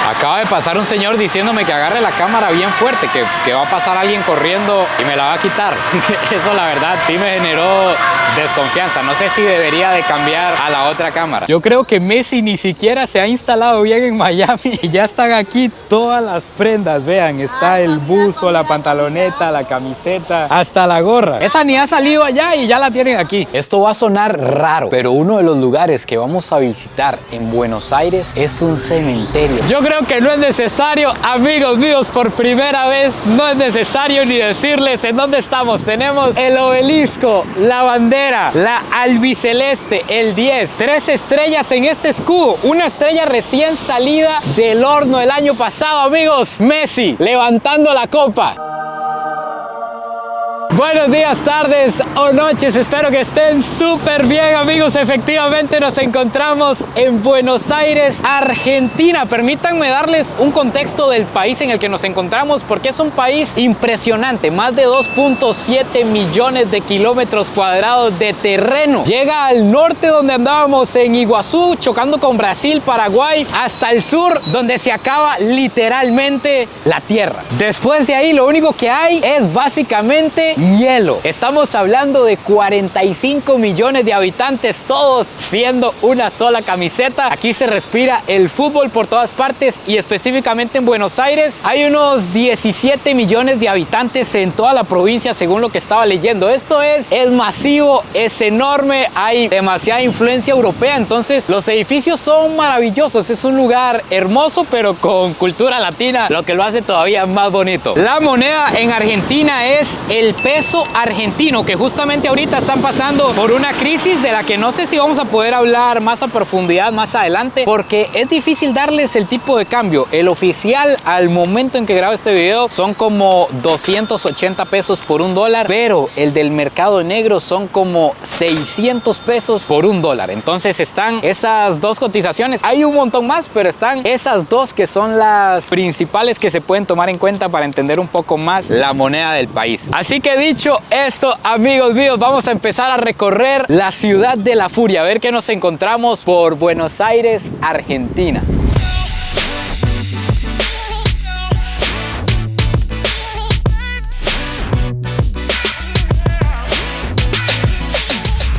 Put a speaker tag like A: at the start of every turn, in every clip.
A: Acaba de pasar un señor diciéndome que agarre la cámara bien fuerte, que va a pasar alguien corriendo y me la va a quitar. Eso la verdad sí me generó desconfianza. No sé si debería de cambiar a la otra cámara. Yo creo que Messi ni siquiera se ha instalado bien en Miami y ya están aquí todas las prendas. Vean, está el buzo, la pantaloneta, la camiseta, hasta la gorra. Esa ni ha salido allá y ya la tienen aquí. Esto va a sonar raro, pero uno de los lugares que vamos a visitar en Buenos Aires es un cementerio. Yo creo que no es necesario, amigos míos, por primera vez no es necesario ni decirles en dónde estamos. Tenemos el obelisco, la bandera, la albiceleste, el 10, 3 estrellas en este escudo, una estrella recién salida del horno el año pasado, amigos. Messi levantando la copa. Buenos días, tardes o noches, espero que estén súper bien, amigos. Efectivamente nos encontramos en Buenos Aires, Argentina. Permítanme darles un contexto del país en el que nos encontramos, porque es un país impresionante, más de 2.7 millones de kilómetros cuadrados de terreno. Llega al norte, donde andábamos en Iguazú, chocando con Brasil, Paraguay, hasta el sur, donde se acaba literalmente la tierra. Después de ahí lo único que hay es básicamente hielo. Estamos hablando de 45 millones de habitantes, todos siendo una sola camiseta. Aquí se respira el fútbol por todas partes y específicamente en Buenos Aires hay unos 17 millones de habitantes en toda la provincia, según lo que estaba leyendo. Esto es masivo, es enorme, hay demasiada influencia europea, entonces los edificios son maravillosos. Es un lugar hermoso, pero con cultura latina, lo que lo hace todavía más bonito. La moneda en Argentina es el peso argentino, que justamente ahorita están pasando por una crisis de la que no sé si vamos a poder hablar más a profundidad más adelante, porque es difícil darles el tipo de cambio. El oficial al momento en que grabo este video son como 280 pesos por $1, pero el del mercado negro son como 600 pesos por $1. Entonces están esas dos cotizaciones. Hay un montón más, pero están esas dos que son las principales que se pueden tomar en cuenta para entender un poco más la moneda del país. Así que dicho esto, amigos míos, vamos a empezar a recorrer la ciudad de la furia, a ver qué nos encontramos por Buenos Aires, Argentina.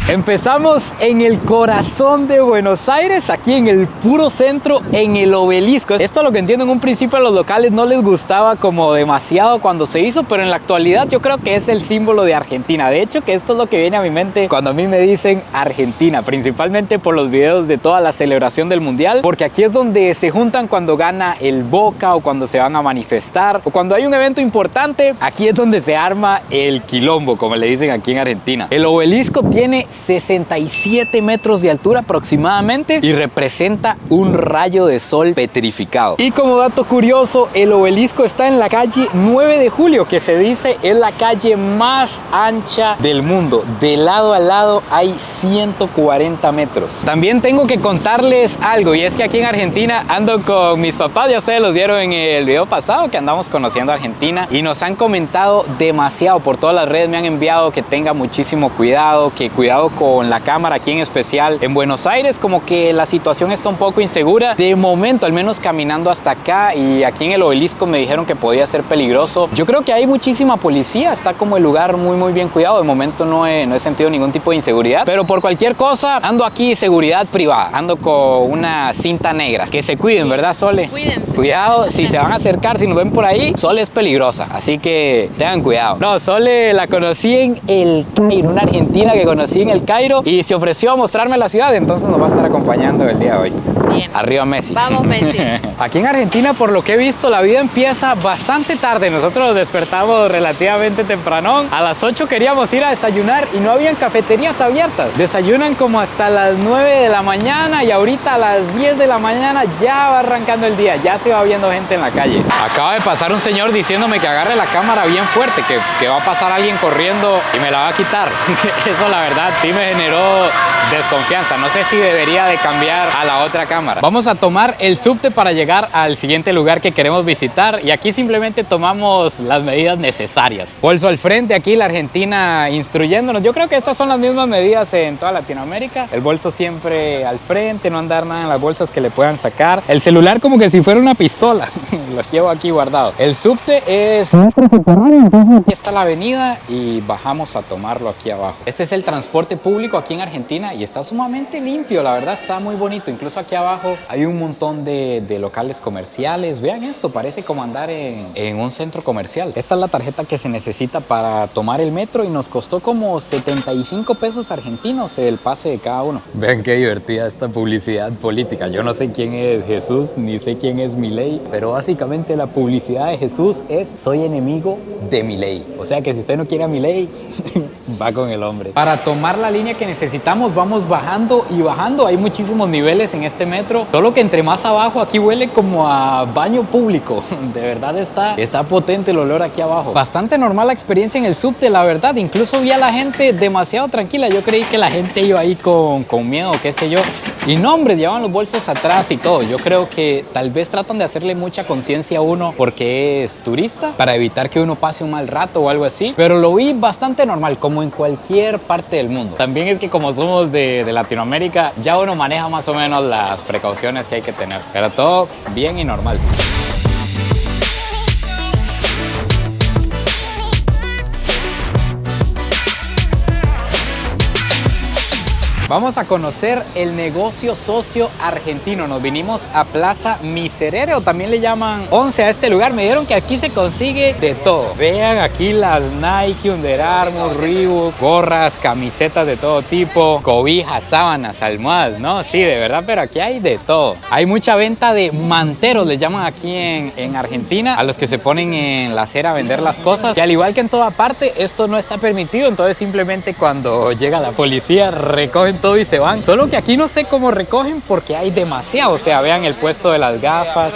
A: Empezamos en el corazón de Buenos Aires, aquí en el puro centro, en el obelisco. Esto, lo que entiendo, en un principio a los locales no les gustaba como demasiado cuando se hizo, pero en la actualidad yo creo que es el símbolo de Argentina. De hecho, que esto es lo que viene a mi mente cuando a mí me dicen Argentina, principalmente por los videos de toda la celebración del Mundial, porque aquí es donde se juntan cuando gana el Boca o cuando se van a manifestar o cuando hay un evento importante. Aquí es donde se arma el quilombo, como le dicen aquí en Argentina. El obelisco tiene 67 metros de altura aproximadamente y representa un rayo de sol petrificado. Y como dato curioso, el obelisco está en la calle 9 de Julio, que se dice es la calle más ancha del mundo. De lado a lado hay 140 metros. También tengo que contarles algo, y es que aquí en Argentina ando con mis papás. Ya ustedes los vieron en el video pasado que andamos conociendo Argentina y nos han comentado demasiado por todas las redes. Me han enviado que tenga muchísimo cuidado, que cuidado con la cámara aquí en especial en Buenos Aires, como que la situación está un poco insegura de momento, al menos caminando hasta acá. Y aquí en el obelisco me dijeron que podía ser peligroso. Yo creo que hay muchísima policía, está como el lugar muy bien cuidado. De momento no he sentido ningún tipo de inseguridad, pero por cualquier cosa ando aquí, seguridad privada, ando con una cinta negra. Que se cuiden, ¿verdad, Sole?
B: Cuídense.
A: Cuidado, si se van a acercar, si nos ven por ahí, Sole es peligrosa, así que tengan cuidado. No, Sole la conocí en el Cairo, una argentina que conocí en el Cairo, y se ofreció a mostrarme la ciudad, entonces nos va a estar acompañando el día de hoy.
B: Bien.
A: Arriba Messi.
B: Vamos, Messi.
A: Aquí en Argentina, por lo que he visto, la vida empieza bastante tarde. Nosotros nos despertamos relativamente tempranón. A las 8 queríamos ir a desayunar y no habían cafeterías abiertas. Desayunan como hasta las 9 de la mañana y ahorita a las 10 de la mañana ya va arrancando el día. Ya se va viendo gente en la calle. Acaba de pasar un señor diciéndome que agarre la cámara bien fuerte, que va a pasar alguien corriendo y me la va a quitar. Eso la verdad sí me generó desconfianza. No sé si debería de cambiar a la otra cámara. Vamos a tomar el subte para llegar al siguiente lugar que queremos visitar y aquí simplemente tomamos las medidas necesarias. Bolso al frente, aquí la Argentina instruyéndonos. Yo creo que estas son las mismas medidas en toda Latinoamérica. El bolso siempre al frente, no andar nada en las bolsas que le puedan sacar. El celular como que si fuera una pistola. Los llevo aquí guardados. El subte es metro subterráneo, entonces aquí está la avenida y bajamos a tomarlo aquí abajo. Este es el transporte público aquí en Argentina y está sumamente limpio, la verdad está muy bonito. Incluso aquí abajo hay un montón de locales comerciales. Vean esto, parece como andar en un centro comercial. Esta es la tarjeta que se necesita para tomar el metro y nos costó como 75 pesos argentinos el pase de cada uno. Vean qué divertida esta publicidad política. Yo no sé quién es Jesús ni sé quién es Milei, pero básicamente la publicidad de Jesús es: soy enemigo de Milei. O sea que si usted no quiere a Milei, va con el hombre. Para tomar la línea que necesitamos vamos bajando y bajando. Hay muchísimos niveles en este metro, solo que entre más abajo aquí huele como a baño público. De verdad está potente el olor aquí abajo. Bastante normal la experiencia en el subte, la verdad. Incluso vi a la gente demasiado tranquila. Yo creí que la gente iba ahí con miedo, qué sé yo. Y no, hombre, llevan los bolsos atrás y todo. Yo creo que tal vez tratan de hacerle mucha conciencia a uno porque es turista, para evitar que uno pase un mal rato o algo así. Pero lo vi bastante normal, como en cualquier parte del mundo. También es que como somos de Latinoamérica, ya uno maneja más o menos las precauciones que hay que tener. Pero todo bien y normal. Vamos a conocer el negocio socio argentino. Nos vinimos a Plaza Miserere, o también le llaman 11 a este lugar. Me dijeron que aquí se consigue de todo. Vean aquí las Nike, Under Armour, Reebok, gorras, camisetas de todo tipo, cobijas, sábanas, almohadas, ¿no? Sí, de verdad, pero aquí hay de todo. Hay mucha venta de manteros, le llaman aquí en Argentina, a los que se ponen en la acera a vender las cosas. Y al igual que en toda parte, esto no está permitido. Entonces simplemente cuando llega la policía recogen todo y se van. Solo que aquí no sé cómo recogen porque hay demasiado. O sea, vean el puesto de las gafas,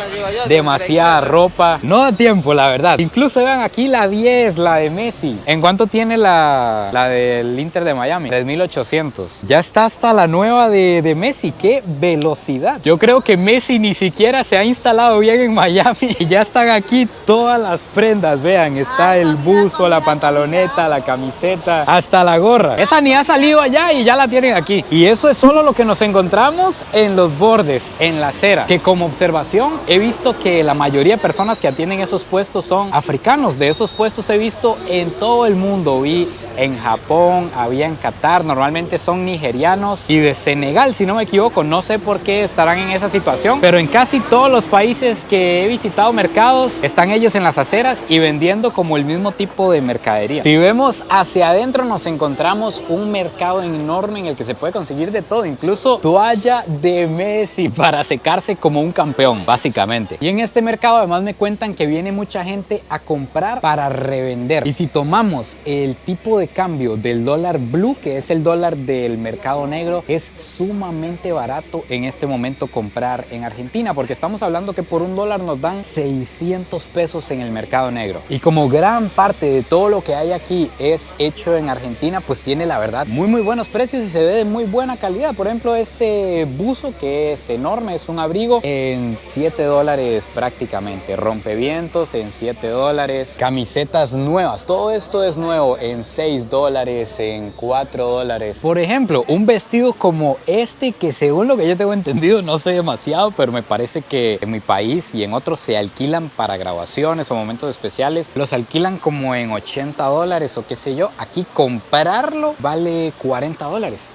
A: demasiada ropa. No da tiempo, la verdad. Incluso vean aquí la 10, la de Messi. ¿En cuánto tiene la del Inter de Miami? 3.800. Ya está hasta la nueva de Messi. ¡Qué velocidad! Yo creo que Messi ni siquiera se ha instalado bien en Miami y ya están aquí todas las prendas. Vean, está el buzo, la pantaloneta, la camiseta, hasta la gorra. Esa ni ha salido allá y ya la tienen aquí. Y eso es solo lo que nos encontramos en los bordes, en la acera, que como observación he visto que la mayoría de personas que atienden esos puestos son africanos. De esos puestos he visto en todo el mundo. Vi en Japón, había en Qatar, normalmente son nigerianos y de Senegal, si no me equivoco. No sé por qué estarán en esa situación, pero en casi todos los países que he visitado mercados, están ellos en las aceras y vendiendo como el mismo tipo de mercadería. Si vemos hacia adentro nos encontramos un mercado enorme en el que se puede conseguir de todo, incluso toalla de Messi para secarse como un campeón, básicamente. Y en este mercado además me cuentan que viene mucha gente a comprar para revender. Y si tomamos el tipo de cambio del dólar blue, que es el dólar del mercado negro, es sumamente barato en este momento comprar en Argentina, porque estamos hablando que por $1 nos dan 600 pesos en el mercado negro. Y como gran parte de todo lo que hay aquí es hecho en Argentina, pues tiene la verdad muy buenos precios y se ve de muy buena calidad. Por ejemplo, este buzo que es enorme, es un abrigo, en $7 prácticamente. Rompevientos en $7. Camisetas nuevas, todo esto es nuevo en $6, en $4. Por ejemplo, un vestido como este, que según lo que yo tengo entendido, no sé demasiado, pero me parece que en mi país y en otros se alquilan para grabaciones o momentos especiales. Los alquilan como en $80 o qué sé yo. Aquí comprarlo vale $40.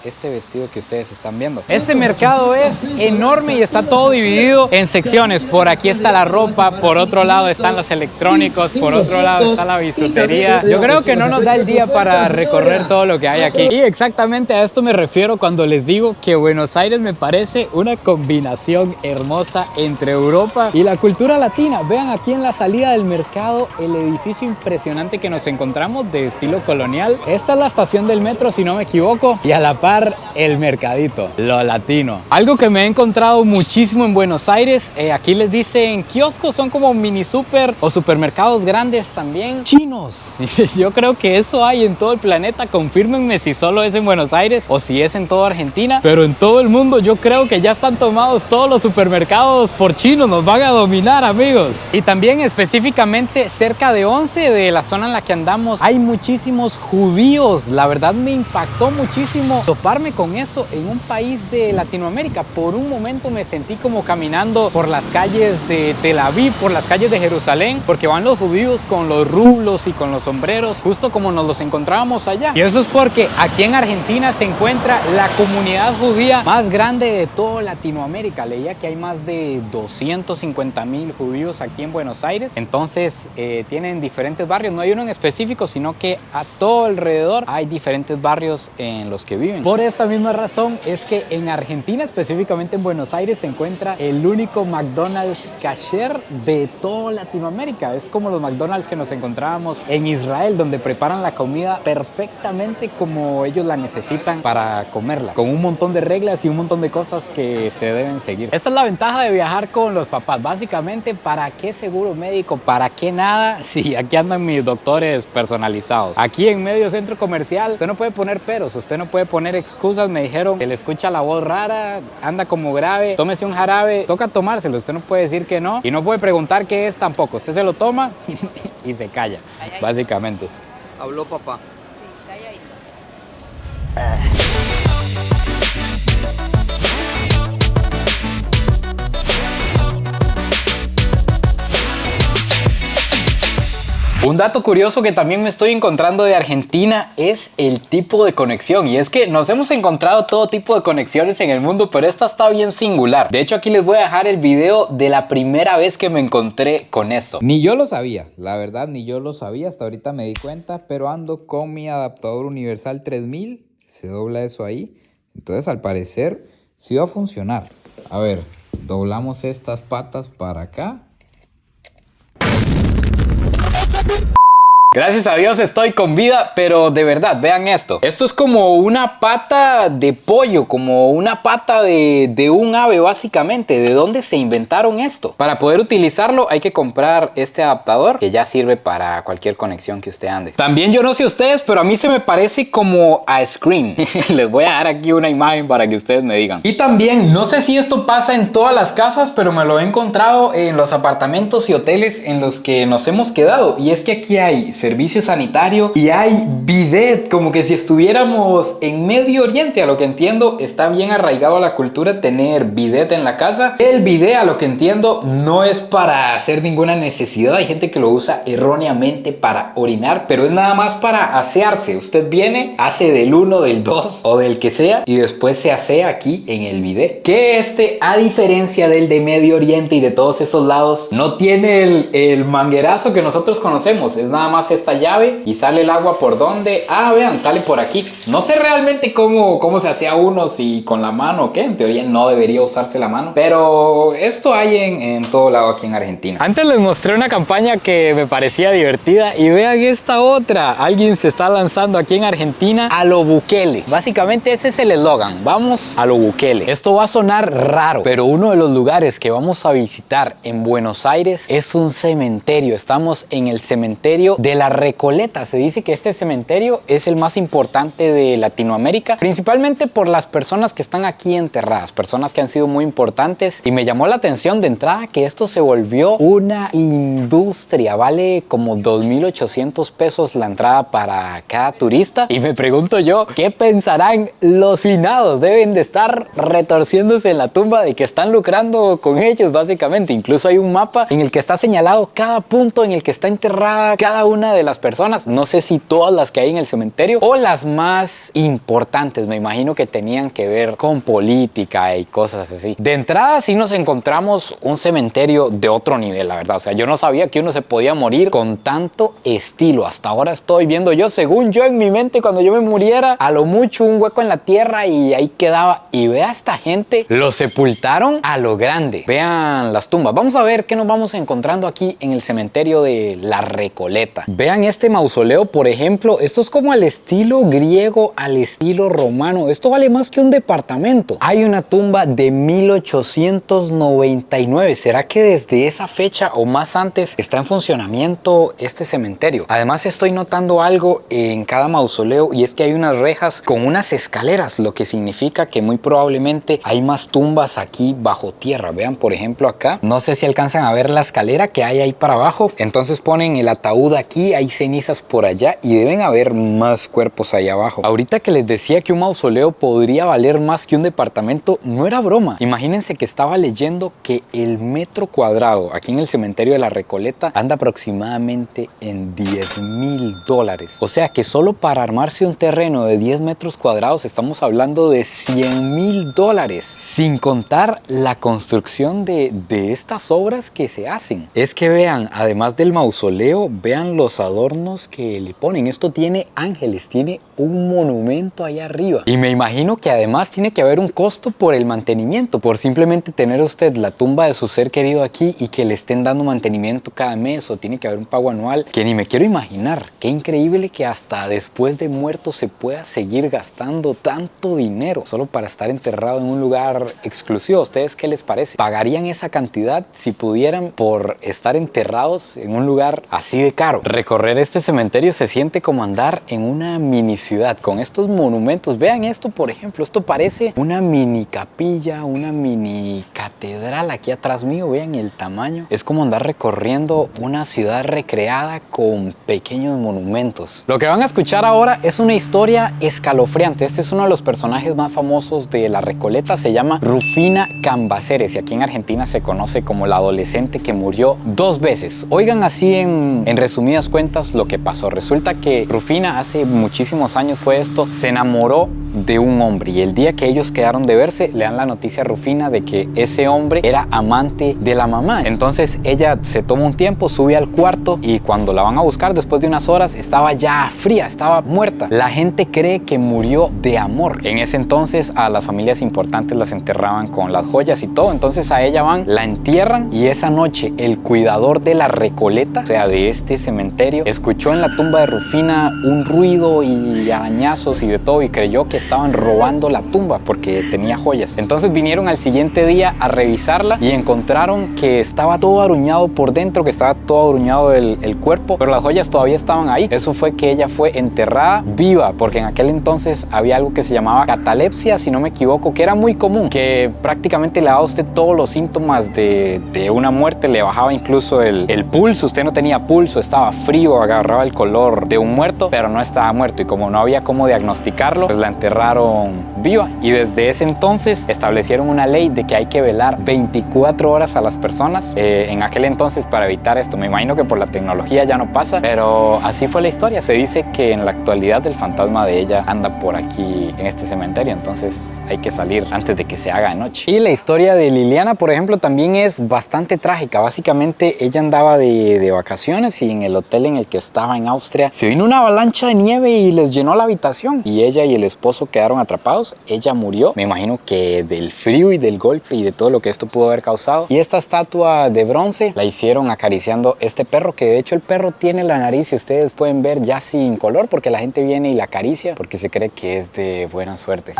A: Este vestido que ustedes están viendo. Este mercado es enorme y está todo dividido en secciones. Por aquí está la ropa, por otro lado están los electrónicos, por otro lado está la bisutería. Yo creo que no nos da el día para recorrer todo lo que hay aquí. Y exactamente a esto me refiero cuando les digo que Buenos Aires me parece una combinación hermosa entre Europa y la cultura latina. Vean aquí en la salida del mercado el edificio impresionante que nos encontramos de estilo colonial. Esta es la estación del metro, si no me equivoco, y a la par el mercadito, lo latino. Algo que me he encontrado muchísimo en Buenos Aires, aquí les dicen kioscos, son como mini super o supermercados grandes también chinos. Yo creo que eso hay en en todo el planeta. Confírmenme si solo es en Buenos Aires o si es en toda Argentina, pero en todo el mundo yo creo que ya están tomados todos los supermercados por chinos. Nos van a dominar, amigos. Y también específicamente cerca de Once, de la zona en la que andamos, hay muchísimos judíos. La verdad me impactó muchísimo toparme con eso en un país de Latinoamérica. Por un momento me sentí como caminando por las calles de Tel Aviv, por las calles de Jerusalén, porque van los judíos con los rublos y con los sombreros, justo como nos los encontrábamos allá. Y eso es porque aquí en Argentina se encuentra la comunidad judía más grande de toda Latinoamérica. Leía que hay más de 250,000 judíos aquí en Buenos Aires. Entonces tienen diferentes barrios, no hay uno en específico, sino que a todo alrededor hay diferentes barrios en los que viven. Por esta misma razón es que en Argentina, específicamente en Buenos Aires, se encuentra el único McDonald's kasher de toda Latinoamérica. Es como los McDonald's que nos encontrábamos en Israel, donde preparan la comida perfectamente como ellos la necesitan para comerla, con un montón de reglas y un montón de cosas que se deben seguir. Esta es la ventaja de viajar con los papás. Básicamente, ¿para qué seguro médico? ¿Para qué nada? Sí, aquí andan mis doctores personalizados. Aquí en medio centro comercial, usted no puede poner peros, usted no puede poner excusas. Me dijeron que le escucha la voz rara, anda como grave, tómese un jarabe, toca tomárselo, usted no puede decir que no y no puede preguntar qué es tampoco. Usted se lo toma y se calla, básicamente.
B: Habló papá.
C: Sí, calladito.
A: Un dato curioso que también me estoy encontrando de Argentina es el tipo de conexión. Y es que nos hemos encontrado todo tipo de conexiones en el mundo, pero esta está bien singular. De hecho, aquí les voy a dejar el video de la primera vez que me encontré con esto.
D: Ni yo lo sabía, la verdad, ni yo lo sabía. Hasta ahorita me di cuenta, pero ando con mi adaptador universal 3000. Se dobla eso ahí. Entonces, al parecer, sí va a funcionar. A ver, doblamos estas patas para acá.
A: Gracias a Dios estoy con vida, pero de verdad, vean esto. Esto es como una pata de pollo, como una pata de un ave básicamente. ¿De dónde se inventaron esto? Para poder utilizarlo hay que comprar este adaptador que ya sirve para cualquier conexión que usted ande. También yo no sé ustedes, pero a mí se me parece como a Scream. Les voy a dar aquí una imagen para que ustedes me digan. Y también, no sé si esto pasa en todas las casas, pero me lo he encontrado en los apartamentos y hoteles en los que nos hemos quedado. Y es que aquí hay servicio sanitario y hay bidet, como que si estuviéramos en Medio Oriente. A lo que entiendo, está bien arraigado a la cultura tener bidet en la casa. El bidet, a lo que entiendo, no es para hacer ninguna necesidad. Hay gente que lo usa erróneamente para orinar, pero es nada más para asearse. Usted viene, hace del 1, del 2 o del que sea y después se asea aquí en el bidet. Que este, a diferencia del de Medio Oriente y de todos esos lados, no tiene el manguerazo que nosotros conocemos. Es nada más esta llave y sale el agua por donde. Ah, vean, sale por aquí. No sé realmente cómo se hacía uno, si con la mano o qué. En teoría no debería usarse la mano, pero esto hay en todo lado aquí en Argentina. Antes les mostré una campaña que me parecía divertida y vean esta otra. Alguien se está lanzando aquí en Argentina a lo Bukele. Básicamente ese es el eslogan. Vamos a lo Bukele. Esto va a sonar raro, pero uno de los lugares que vamos a visitar en Buenos Aires es un cementerio. Estamos en el cementerio de la Recoleta. Se dice que este cementerio es el más importante de Latinoamérica, principalmente por las personas que están aquí enterradas, personas que han sido muy importantes, y me llamó la atención de entrada que esto se volvió una industria. Vale como 2.800 pesos la entrada para cada turista y me pregunto yo, ¿qué pensarán los finados? Deben de estar retorciéndose en la tumba de que están lucrando con ellos básicamente. Incluso hay un mapa en el que está señalado cada punto en el que está enterrada cada una de las personas. No sé si todas las que hay en el cementerio o las más importantes. Me imagino que tenían que ver con política y cosas así. De entrada sí nos encontramos un cementerio de otro nivel, la verdad. O sea, yo no sabía que uno se podía morir con tanto estilo. Hasta ahora estoy viendo yo, según yo en mi mente, cuando yo me muriera, a lo mucho un hueco en la tierra y ahí quedaba. Y vea, esta gente lo sepultaron a lo grande. Vean las tumbas. Vamos a ver qué nos vamos encontrando aquí en el cementerio de la Recoleta. Vean este mausoleo, por ejemplo, esto es como al estilo griego, al estilo romano. Esto vale más que un departamento. Hay una tumba de 1899. ¿Será que desde esa fecha o más antes está en funcionamiento este cementerio? Además, estoy notando algo en cada mausoleo y es que hay unas rejas con unas escaleras, lo que significa que muy probablemente hay más tumbas aquí bajo tierra. Vean, por ejemplo, acá, no sé si alcanzan a ver la escalera que hay ahí para abajo. Entonces ponen el ataúd aquí, hay cenizas por allá y deben haber más cuerpos ahí abajo. Ahorita que les decía que un mausoleo podría valer más que un departamento, no era broma. Imagínense que estaba leyendo que el metro cuadrado aquí en el cementerio de la Recoleta anda aproximadamente en $10,000. O sea que solo para armarse un terreno de 10 metros cuadrados estamos hablando de $100,000, sin contar la construcción de estas obras que se hacen. Es que vean, además del mausoleo, vean los adornos que le ponen. Esto tiene ángeles, tiene un monumento allá arriba. Y me imagino que además tiene que haber un costo por el mantenimiento, por simplemente tener usted la tumba de su ser querido aquí y que le estén dando mantenimiento cada mes, o tiene que haber un pago anual que ni me quiero imaginar. Qué increíble que hasta después de muerto se pueda seguir gastando tanto dinero solo para estar enterrado en un lugar exclusivo. ¿A ustedes qué les parece? ¿Pagarían esa cantidad si pudieran por estar enterrados en un lugar así de caro? Recorrer este cementerio se siente como andar en una mini ciudad con estos monumentos. Vean esto, por ejemplo, esto parece una mini capilla, una mini catedral aquí atrás mío. Vean el tamaño. Es como andar recorriendo una ciudad recreada con pequeños monumentos. Lo que van a escuchar ahora es una historia escalofriante. Este es uno de los personajes más famosos de la Recoleta. Se llama Rufina Cambaceres y aquí en Argentina se conoce como la adolescente que murió 2 veces. Oigan así en resumidas cuentas lo que pasó. Resulta que Rufina, hace muchísimos años fue esto, se enamoró de un hombre y el día que ellos quedaron de verse le dan la noticia a Rufina de que ese hombre era amante de la mamá. Entonces ella se toma un tiempo, sube al cuarto y cuando la van a buscar después de unas horas estaba ya fría, estaba muerta. La gente cree que murió de amor. En ese entonces a las familias importantes las enterraban con las joyas y todo. Entonces a ella van, la entierran y esa noche el cuidador de la Recoleta, o sea de este cementerio, escuchó en la tumba de Rufina un ruido y arañazos y de todo y creyó que estaban robando la tumba porque tenía joyas. Entonces vinieron al siguiente día a revisarla y encontraron que estaba todo aruñado por dentro, que estaba todo aruñado el cuerpo, pero las joyas todavía estaban ahí. Eso fue que ella fue enterrada viva, porque en aquel entonces había algo que se llamaba catalepsia, si no me equivoco, que era muy común, que prácticamente le daba a usted todos los síntomas de una muerte, le bajaba incluso el pulso, usted no tenía pulso, estaba frío, agarraba el color de un muerto, pero no estaba muerto y como no había cómo diagnosticarlo, pues la enterraron viva y desde ese entonces establecieron una ley de que hay que velar 24 horas a las personas en aquel entonces para evitar esto. Me imagino que por la tecnología ya no pasa, pero así fue la historia. Se dice que en la actualidad el fantasma de ella anda por aquí en este cementerio, entonces hay que salir antes de que se haga de noche. Y la historia de Liliana, por ejemplo, también es bastante trágica. Básicamente ella andaba de vacaciones y en el hotel en el que estaba en Austria se vino una avalancha de nieve y les llenó la habitación y ella y el esposo quedaron atrapados. Ella murió, me imagino que del frío y del golpe y de todo lo que esto pudo haber causado. Y esta estatua de bronce la hicieron acariciando este perro, que de hecho el perro tiene la nariz, si ustedes pueden ver, ya sin color, porque la gente viene y la acaricia porque se cree que es de buena suerte.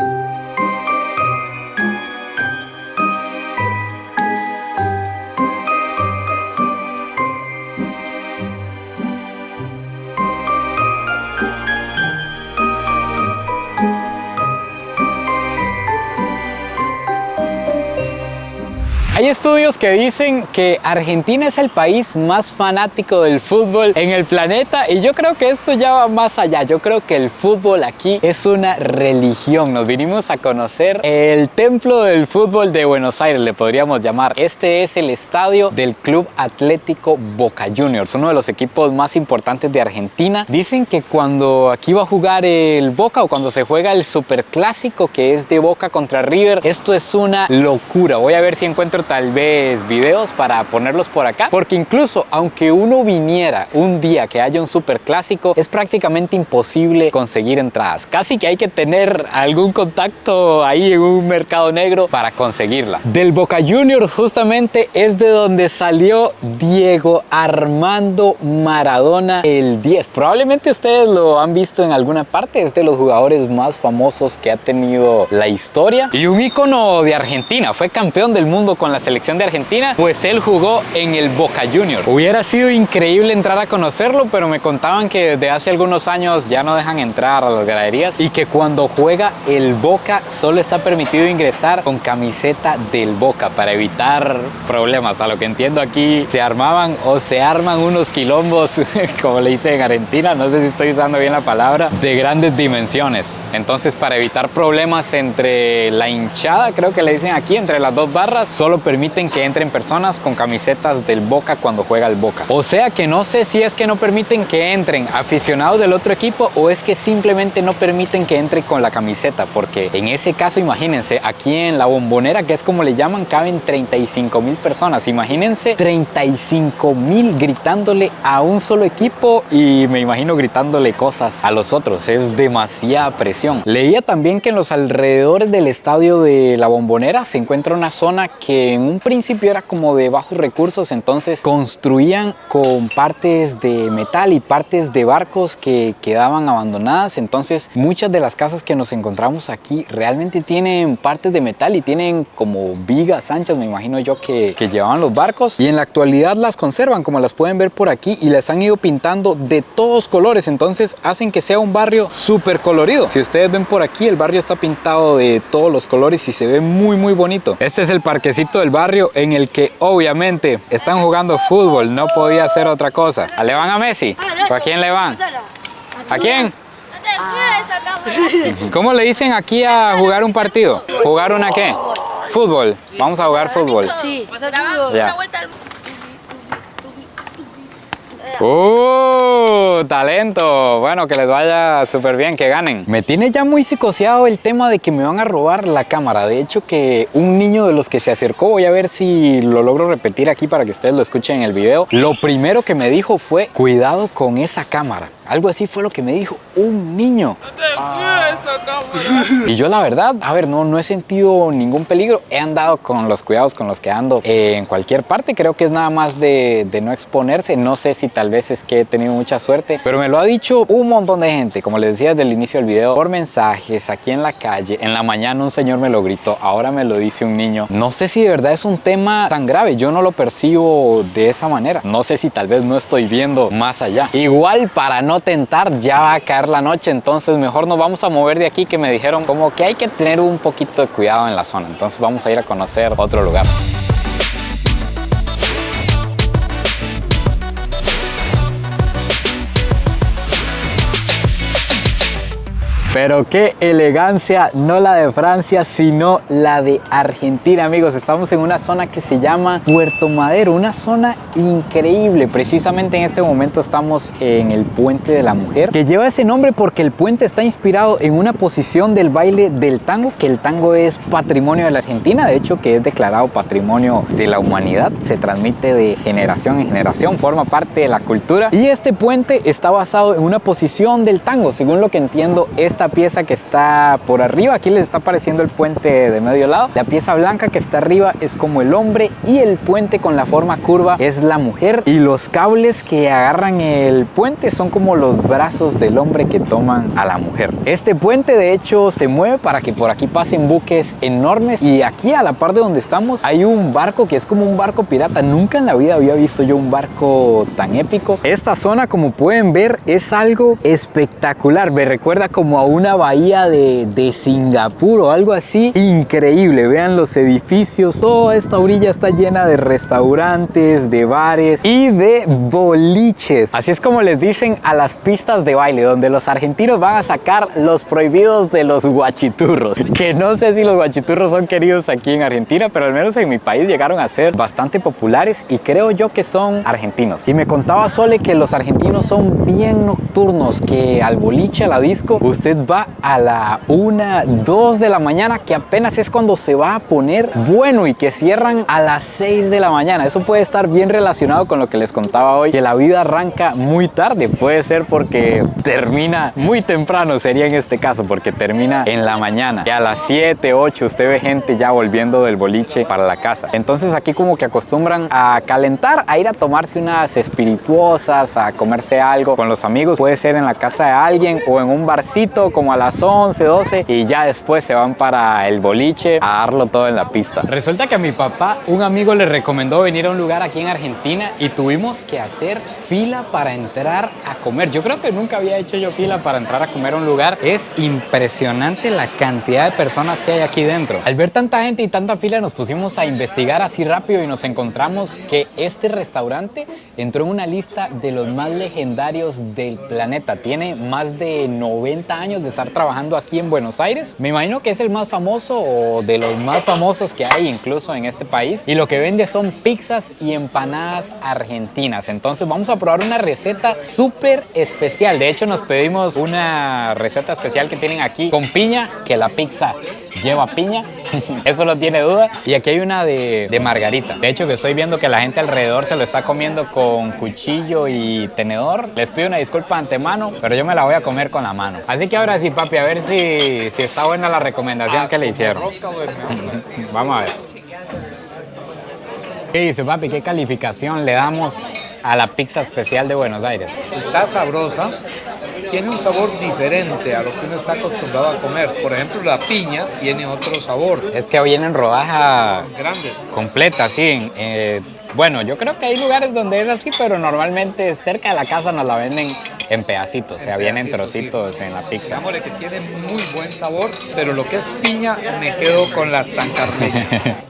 A: Hay estudios que dicen que Argentina es el país más fanático del fútbol en el planeta y yo creo que esto ya va más allá. Yo creo que el fútbol aquí es una religión. Nos vinimos a conocer el templo del fútbol de Buenos Aires, le podríamos llamar. Este es el estadio del Club Atlético Boca Juniors, uno de los equipos más importantes de Argentina. Dicen que cuando aquí va a jugar el Boca o cuando se juega el superclásico que es de Boca contra River, esto es una locura. Voy a ver si encuentro tal vez videos para ponerlos por acá, porque incluso aunque uno viniera un día que haya un superclásico, es prácticamente imposible conseguir entradas. Casi que hay que tener algún contacto ahí en un mercado negro para conseguirla. Del Boca Juniors justamente es de donde salió Diego Armando Maradona, el 10. Probablemente ustedes lo han visto en alguna parte, es de los jugadores más famosos que ha tenido la historia y un ícono de Argentina. Fue campeón del mundo con la selección de Argentina, pues él jugó en el Boca Juniors. Hubiera sido increíble entrar a conocerlo, pero me contaban que desde hace algunos años ya no dejan entrar a las graderías y que cuando juega el Boca solo está permitido ingresar con camiseta del Boca para evitar problemas. A lo que entiendo, aquí se armaban o se arman unos quilombos, como le dicen en Argentina, no sé si estoy usando bien la palabra, de grandes dimensiones. Entonces, para evitar problemas entre la hinchada, creo que le dicen aquí, entre las dos barras, solo permiten que entren personas con camisetas del Boca cuando juega el Boca. O sea que no sé si es que no permiten que entren aficionados del otro equipo o es que simplemente no permiten que entre con la camiseta, porque en ese caso, imagínense, aquí en la Bombonera, que es como le llaman, caben 35,000 personas. Imagínense 35,000 gritándole a un solo equipo y me imagino gritándole cosas a los otros. Es demasiada presión. Leía también que en los alrededores del estadio de la Bombonera se encuentra una zona que en un principio era como de bajos recursos, entonces construían con partes de metal y partes de barcos que quedaban abandonadas. Entonces muchas de las casas que nos encontramos aquí realmente tienen partes de metal y tienen como vigas anchas, me imagino yo, que llevaban los barcos, y en la actualidad las conservan, como las pueden ver por aquí, y las han ido pintando de todos colores, entonces hacen que sea un barrio súper colorido. Si ustedes ven por aquí, el barrio está pintado de todos los colores y se ve muy muy bonito. Este es el parquecito del barrio en el que obviamente están jugando fútbol, no podía hacer otra cosa. ¿Le van a Messi? ¿O a quién le van? ¿A quién? ¿Cómo le dicen aquí a jugar un partido? ¿Jugar una qué? Fútbol. Vamos a jugar fútbol.
C: Sí.
A: Ya. Talento. Bueno, que les vaya súper bien, que ganen. Me tiene ya muy psicoseado el tema de que me van a robar la cámara. De hecho, que un niño de los que se acercó, voy a ver si lo logro repetir aquí para que ustedes lo escuchen en el video. Lo primero que me dijo fue: cuidado con esa cámara. Algo así fue lo que me dijo un niño. Y yo la verdad, a ver, no he sentido ningún peligro. He andado con los cuidados con los que ando en cualquier parte. Creo que es nada más de no exponerse. No sé si tal vez es que he tenido mucha suerte, pero me lo ha dicho un montón de gente. Como les decía desde el inicio del video, por mensajes, aquí en la calle. En la mañana un señor me lo gritó, ahora me lo dice un niño. No sé si de verdad es un tema tan grave. Yo no lo percibo de esa manera. No sé si tal vez no estoy viendo más allá. Igual, para no tentar, ya va a caer la noche, entonces mejor nos vamos a mover de aquí, que me dijeron como que hay que tener un poquito de cuidado en la zona. Entonces vamos a ir a conocer otro lugar. Pero qué elegancia, no la de Francia, sino la de Argentina, amigos. Estamos en una zona que se llama Puerto Madero, una zona increíble. Precisamente en este momento estamos en el Puente de la Mujer, que lleva ese nombre porque el puente está inspirado en una posición del baile del tango, que el tango es patrimonio de la Argentina, de hecho que es declarado patrimonio de la humanidad, se transmite de generación en generación, forma parte de la cultura, y este puente está basado en una posición del tango. Según lo que entiendo, esta pieza que está por arriba, aquí les está apareciendo el puente de medio lado, la pieza blanca que está arriba es como el hombre y el puente con la forma curva es la mujer, y los cables que agarran el puente son como los brazos del hombre que toman a la mujer. Este puente de hecho se mueve para que por aquí pasen buques enormes, y aquí a la par de donde estamos hay un barco que es como un barco pirata. Nunca en la vida había visto yo un barco tan épico. Esta zona, como pueden ver, es algo espectacular, me recuerda como a una bahía de Singapur o algo así. Increíble, vean los edificios, toda esta orilla está llena de restaurantes, de bares y de boliches. Así es como les dicen a las pistas de baile, donde los argentinos van a sacar los prohibidos de los guachiturros, que no sé si los guachiturros son queridos aquí en Argentina, pero al menos en mi país llegaron a ser bastante populares y creo yo que son argentinos. Y me contaba Sole que los argentinos son bien nocturnos, que al boliche, a la disco, usted va a la 1, 2 de la mañana, que apenas es cuando se va a poner bueno, y que cierran a las 6 de la mañana. Eso puede estar bien relacionado con lo que les contaba hoy, que la vida arranca muy tarde. Puede ser porque termina muy temprano, sería en este caso, porque termina en la mañana. Y a las 7, 8 usted ve gente ya volviendo del boliche para la casa. Entonces aquí como que acostumbran a calentar, a ir a tomarse unas espirituosas, a comerse algo con los amigos. Puede ser en la casa de alguien o en un barcito como a las 11, 12, y ya después se van para el boliche a darlo todo en la pista. Resulta que a mi papá un amigo le recomendó venir a un lugar aquí en Argentina y tuvimos que hacer fila para entrar a comer. Yo creo que nunca había hecho yo fila para entrar a comer a un lugar. Es impresionante la cantidad de personas que hay aquí dentro. Al ver tanta gente y tanta fila, nos pusimos a investigar así rápido y nos encontramos que este restaurante entró en una lista de los más legendarios del planeta. Tiene más de 90 años de estar trabajando aquí en Buenos Aires. Me imagino que es el más famoso o de los más famosos que hay incluso en este país. Y lo que vende son pizzas y empanadas argentinas. Entonces vamos a probar una receta súper especial. De hecho, nos pedimos una receta especial que tienen aquí con piña, que la pizza lleva piña. Eso no tiene duda. Y aquí hay una de margarita. De hecho, que estoy viendo que la gente alrededor se lo está comiendo con cuchillo y tenedor. Les pido una disculpa de antemano, pero yo me la voy a comer con la mano. Así que ahora sí, papi, a ver si está buena la recomendación que le hicieron. Vamos a ver. ¿Qué dice, papi? ¿Qué calificación le damos a la pizza especial de Buenos Aires?
B: Está sabrosa, tiene un sabor diferente a lo que uno está acostumbrado a comer. Por ejemplo, la piña tiene otro sabor.
A: Es que viene en rodaja
B: Grandes.
A: completa, sí. Bueno, yo creo que hay lugares donde es así, pero normalmente cerca de la casa nos la venden en pedacitos, o sea, vienen trocitos en la pizza.
B: Digámosle que tiene muy buen sabor, pero lo que es piña me quedo con la sancarnilla.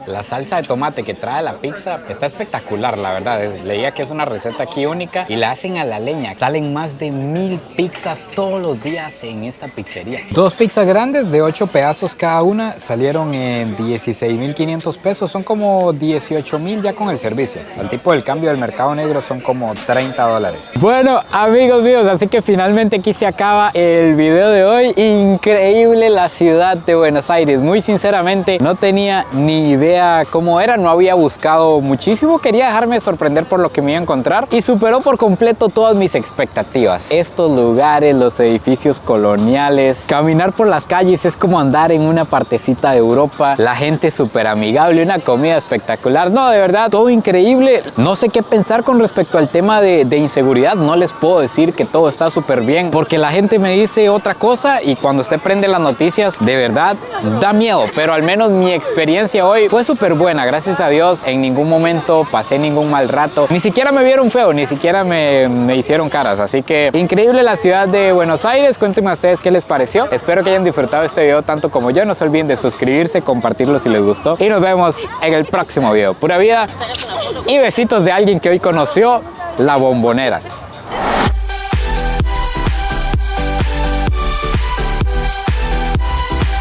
A: La salsa de tomate que trae la pizza está espectacular, la verdad. Leía que es una receta aquí única y la hacen a la leña. Salen más de 1000 pizzas todos los días en esta pizzería. 2 pizzas grandes de 8 pedazos cada una salieron en 16.500 pesos. Son como 18.000 ya con el servicio. Al tipo del cambio del mercado negro son como $30. Bueno, amigos míos, así que finalmente aquí se acaba el video de hoy. Increíble la ciudad de Buenos Aires. Muy sinceramente, no tenía ni idea cómo era, no había buscado muchísimo. Quería dejarme sorprender por lo que me iba a encontrar y superó por completo todas mis expectativas. Estos lugares, los edificios coloniales, caminar por las calles es como andar en una partecita de Europa. La gente súper amigable, una comida espectacular. No, de verdad, todo increíble. No sé qué pensar con respecto al tema de inseguridad. No les puedo decir que todo está súper bien porque la gente me dice otra cosa y cuando usted prende las noticias, de verdad da miedo. Pero al menos mi experiencia hoy fue súper buena, gracias a Dios. En ningún momento pasé ningún mal rato, ni siquiera me vieron feo, ni siquiera me hicieron caras. Así que increíble la ciudad de Buenos Aires. Cuéntenme a ustedes qué les pareció. Espero que hayan disfrutado este video tanto como yo. No se olviden de suscribirse, compartirlo si les gustó y nos vemos en el próximo video. Pura vida y besitos de alguien que hoy conoció la Bombonera.